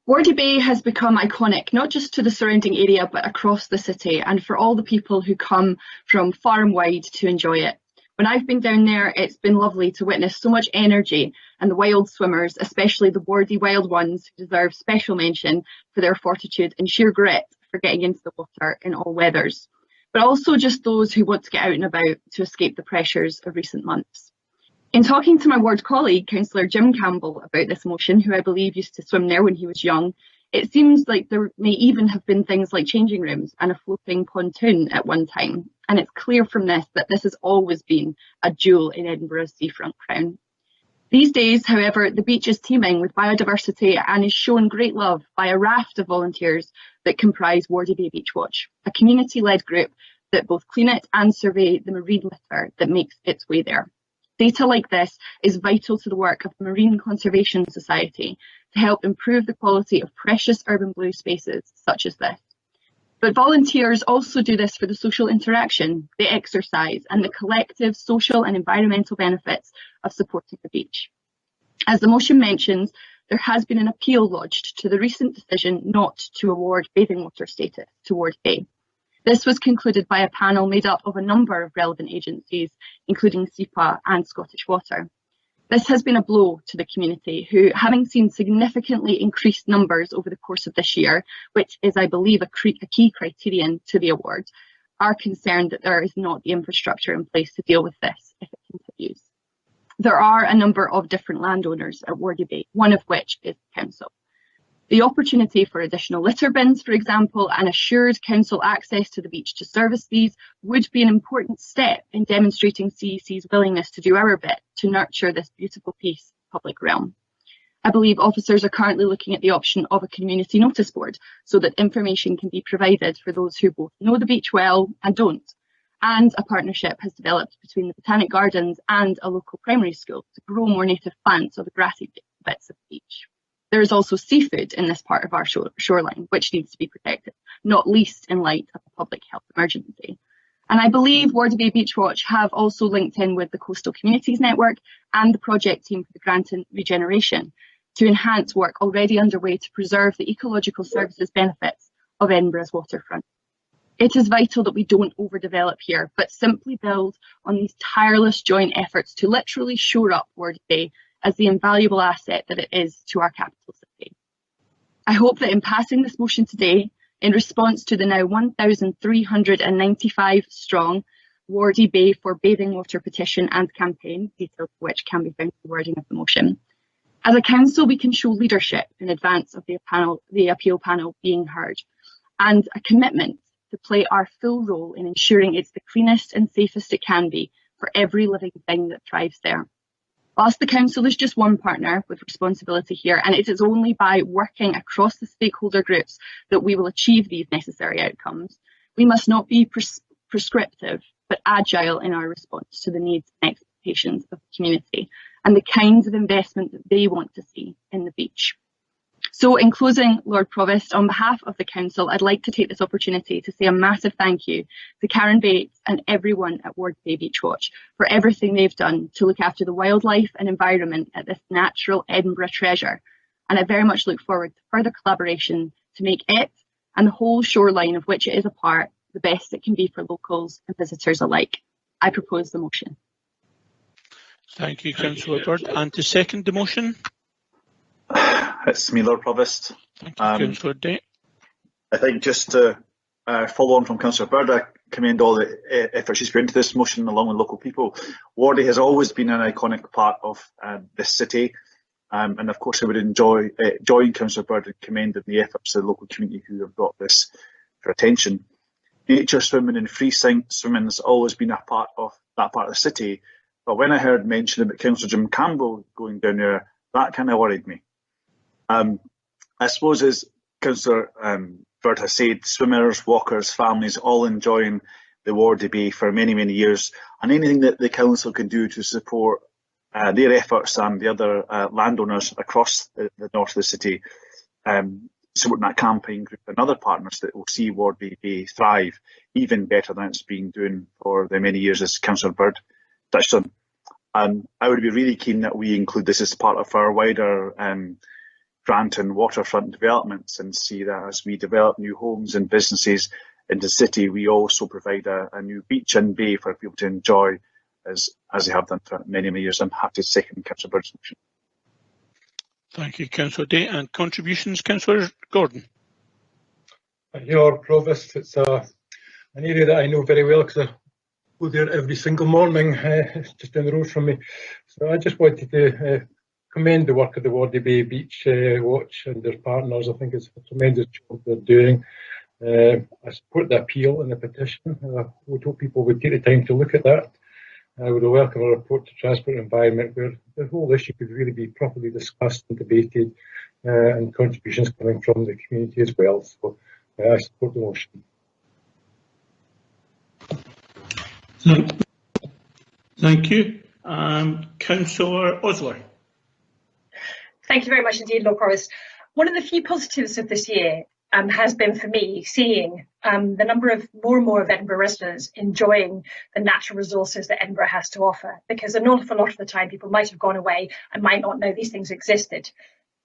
Wardie Bay has become iconic, not just to the surrounding area, but across the city, and for all the people who come from far and wide to enjoy it. When I've been down there, it's been lovely to witness so much energy, and the wild swimmers, especially the Wardie wild ones, who deserve special mention for their fortitude and sheer grit for getting into the water in all weathers, but also just those who want to get out and about to escape the pressures of recent months. In talking to my ward colleague, Councillor Jim Campbell, about this motion, who I believe used to swim there when he was young, it seems like there may even have been things like changing rooms and a floating pontoon at one time. And it's clear from this that this has always been a jewel in Edinburgh's seafront crown. These days, however, the beach is teeming with biodiversity and is shown great love by a raft of volunteers that comprise Wardie Bay Beachwatch, a community-led group that both clean it and survey the marine litter that makes its way there. Data like this is vital to the work of the Marine Conservation Society to help improve the quality of precious urban blue spaces such as this. But volunteers also do this for the social interaction, the exercise, and the collective social and environmental benefits of supporting the beach. As the motion mentions, there has been an appeal lodged to the recent decision not to award bathing water status to Wardie Bay. This was concluded by a panel made up of a number of relevant agencies, including SEPA and Scottish Water. This has been a blow to the community who, having seen significantly increased numbers over the course of this year, which is, I believe, a key criterion to the award, are concerned that there is not the infrastructure in place to deal with this if it continues. There are a number of different landowners at Wardie Bay, one of which is the council. The opportunity for additional litter bins, for example, and assured council access to the beach to service these would be an important step in demonstrating CEC's willingness to do our bit to nurture this beautiful piece of public realm. I believe officers are currently looking at the option of a community notice board so that information can be provided for those who both know the beach well and don't. And a partnership has developed between the Botanic Gardens and a local primary school to grow more native plants on the grassy bits of the beach. There is also seafood in this part of our shoreline, which needs to be protected, not least in light of the public health emergency. And I believe Wardie Bay Beachwatch have also linked in with the Coastal Communities Network and the project team for the Granton Regeneration to enhance work already underway to preserve the ecological services benefits of Edinburgh's waterfront. It is vital that we don't overdevelop here, but simply build on these tireless joint efforts to literally shore up Wardie Bay as the invaluable asset that it is to our capital city. I hope that in passing this motion today, in response to the now 1,395 strong Wardie Bay for Bathing Water petition and campaign, details of which can be found in the wording of the motion, as a council we can show leadership in advance of the appeal panel being heard, and a commitment to play our full role in ensuring it's the cleanest and safest it can be for every living thing that thrives there. Whilst the council is just one partner with responsibility here, and it is only by working across the stakeholder groups that we will achieve these necessary outcomes, we must not be prescriptive, but agile in our response to the needs and expectations of the community and the kinds of investment that they want to see in the beach. So in closing, Lord Provost, on behalf of the Council, I'd like to take this opportunity to say a massive thank you to Karen Bates and everyone at Wardie Bay Beachwatch for everything they've done to look after the wildlife and environment at this natural Edinburgh treasure. And I very much look forward to further collaboration to make it and the whole shoreline of which it is a part the best it can be for locals and visitors alike. I propose the motion. Thank you, Councillor Bird. And to second the motion? It's me, Lord Provost. Thank you, Councillor Day. I think just to follow on from Councillor Bird, I commend all the effort she's put into this motion along with local people. Wardie has always been an iconic part of this city, and of course I would join Councillor Bird in commending the efforts of the local community who have brought this for attention. Nature swimming and free swimming has always been a part of that part of the city, but when I heard mention about Councillor Jim Campbell going down there, that kind of worried me. I suppose, as Councillor Bird has said, swimmers, walkers, families all enjoying the Wardie Bay for many, many years, and anything that the council can do to support their efforts and the other landowners across the north of the city, supporting that campaign group and other partners that will see Wardie Bay thrive even better than it's been doing for the many years, as Councillor Bird touched on. I would be really keen that we include this as part of our wider granting waterfront developments, and see that as we develop new homes and businesses in the city, we also provide a new beach and bay for people to enjoy as they have done for many, many years. I'm happy to second Councillor Bird's motion. Thank you, Councillor Day. And contributions, Councillor Gordon. Thank you, Lord Provost. It's an area that I know very well because I go there every single morning, just down the road from me. So I just wanted to commend the work of the Wardie Bay Beachwatch and their partners. I think it's a tremendous job they're doing. I support the appeal and the petition. I would hope people would take the time to look at that. I would welcome a report to Transport and Environment where the whole issue could really be properly discussed and debated, and contributions coming from the community as well. So I support the motion. Thank you. Councillor Osler. Thank you very much indeed, Lord Provost. One of the few positives of this year has been for me seeing the number of more and more of Edinburgh residents enjoying the natural resources that Edinburgh has to offer, because an awful lot of the time people might have gone away and might not know these things existed.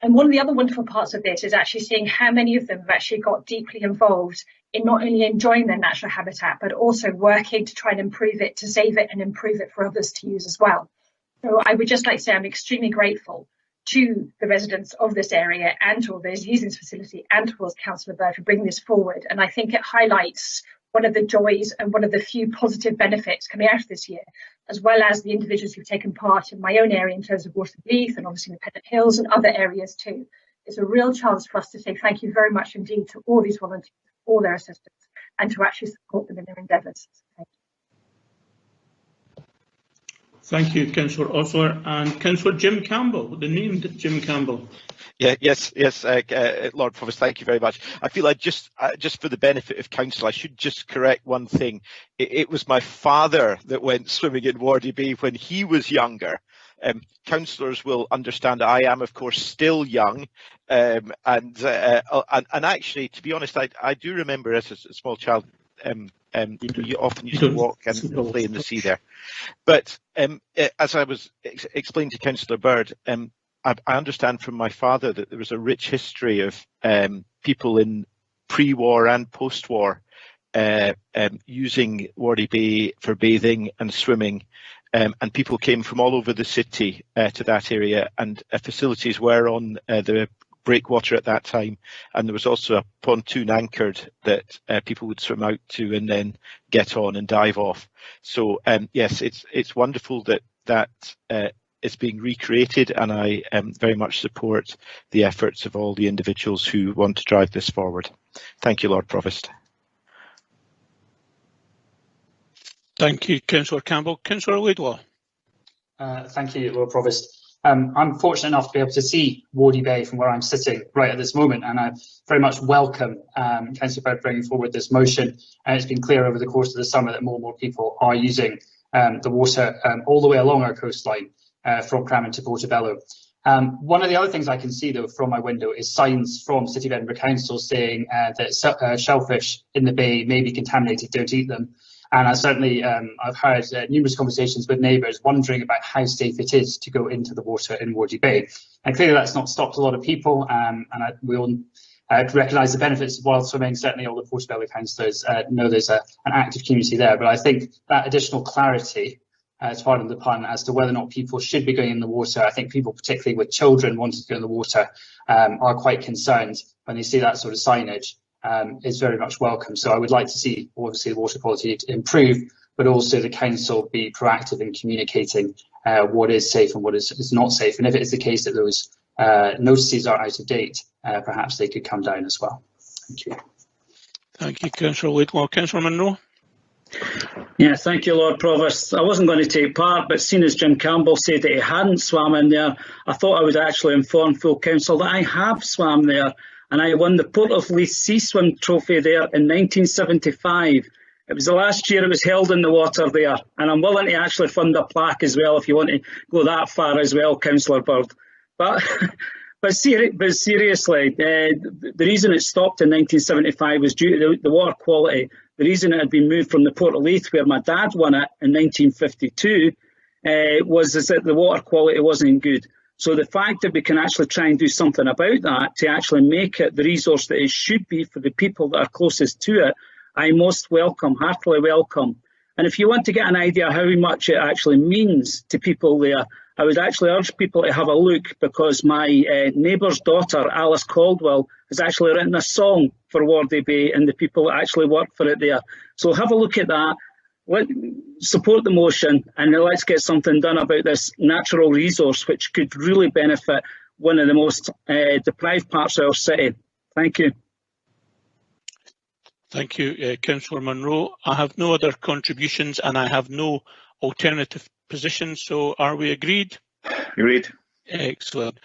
And one of the other wonderful parts of this is actually seeing how many of them have actually got deeply involved in not only enjoying their natural habitat, but also working to try and improve it, to save it and improve it for others to use as well. So I would just like to say I'm extremely grateful to the residents of this area and to all those using this facility and towards Councillor Bird for bringing this forward. And I think it highlights one of the joys and one of the few positive benefits coming out of this year, as well as the individuals who've taken part in my own area in terms of Waterleaf and obviously the Pennant Hills and other areas too. It's a real chance for us to say thank you very much indeed to all these volunteers, all their assistance, and to actually support them in their endeavours. Thank you. Thank you, Councillor Osler. And Councillor Jim Campbell, the named Jim Campbell. Yes, Lord Provost, thank you very much. I feel like just for the benefit of council, I should just correct one thing. It was my father that went swimming in Wardie Bay when he was younger. Councillors will understand I am, of course, still young, and actually, to be honest, I do remember as a small child. You often used to walk and play in the sea there. But as I was explaining to Councillor Bird, I understand from my father that there was a rich history of people in pre-war and post-war using Wardie Bay for bathing and swimming, and people came from all over the city to that area, and facilities were on the breakwater at that time, and there was also a pontoon anchored that people would swim out to and then get on and dive off. So yes, it's wonderful that is being recreated, and I very much support the efforts of all the individuals who want to drive this forward. Thank you, Lord Provost. Thank you, Councillor Campbell. Councillor Laidlaw. Thank you, Lord Provost. I'm fortunate enough to be able to see Wardie Bay from where I'm sitting right at this moment, and I very much welcome Councillor Bird bringing forward this motion. And it's been clear over the course of the summer that more and more people are using the water all the way along our coastline from Crammon to Portobello. One of the other things I can see, though, from my window is signs from City of Edinburgh Council saying that shellfish in the bay may be contaminated, don't eat them. And I certainly, I've had numerous conversations with neighbours wondering about how safe it is to go into the water in Wardie Bay. And clearly that's not stopped a lot of people, and we all recognise the benefits of wild swimming. Certainly all the Portobello councillors know there's an active community there. But I think that additional clarity, as part of the pun, as to whether or not people should be going in the water, I think people, particularly with children wanting to go in the water, are quite concerned when they see that sort of signage. Is very much welcome. So I would like to see, obviously, the water quality to improve, but also the council be proactive in communicating what is safe and what is not safe. And if it is the case that those notices are out of date, perhaps they could come down as well. Thank you. Thank you, Councillor Laidlaw. Councillor Munro. Yeah, thank you, Lord Provost. I wasn't going to take part, but seeing as Jim Campbell said that he hadn't swam in there, I thought I would actually inform full council that I have swam there. And I won the Port of Leith Sea Swim Trophy there in 1975. It was the last year it was held in the water there. And I'm willing to actually fund a plaque as well if you want to go that far as well, Councillor Bird. But seriously, the reason it stopped in 1975 was due to the water quality. The reason it had been moved from the Port of Leith, where my dad won it in 1952, was that the water quality wasn't good. So the fact that we can actually try and do something about that to actually make it the resource that it should be for the people that are closest to it, I most welcome, heartily welcome. And if you want to get an idea how much it actually means to people there, I would actually urge people to have a look, because my neighbour's daughter, Alice Caldwell, has actually written a song for Wardie Bay and the people that actually work for it there. So have a look at that. Support the motion, and let's get something done about this natural resource, which could really benefit one of the most deprived parts of our city. Thank you. Thank you, Councillor Munro. I have no other contributions and I have no alternative positions, so are we agreed? Agreed. Excellent.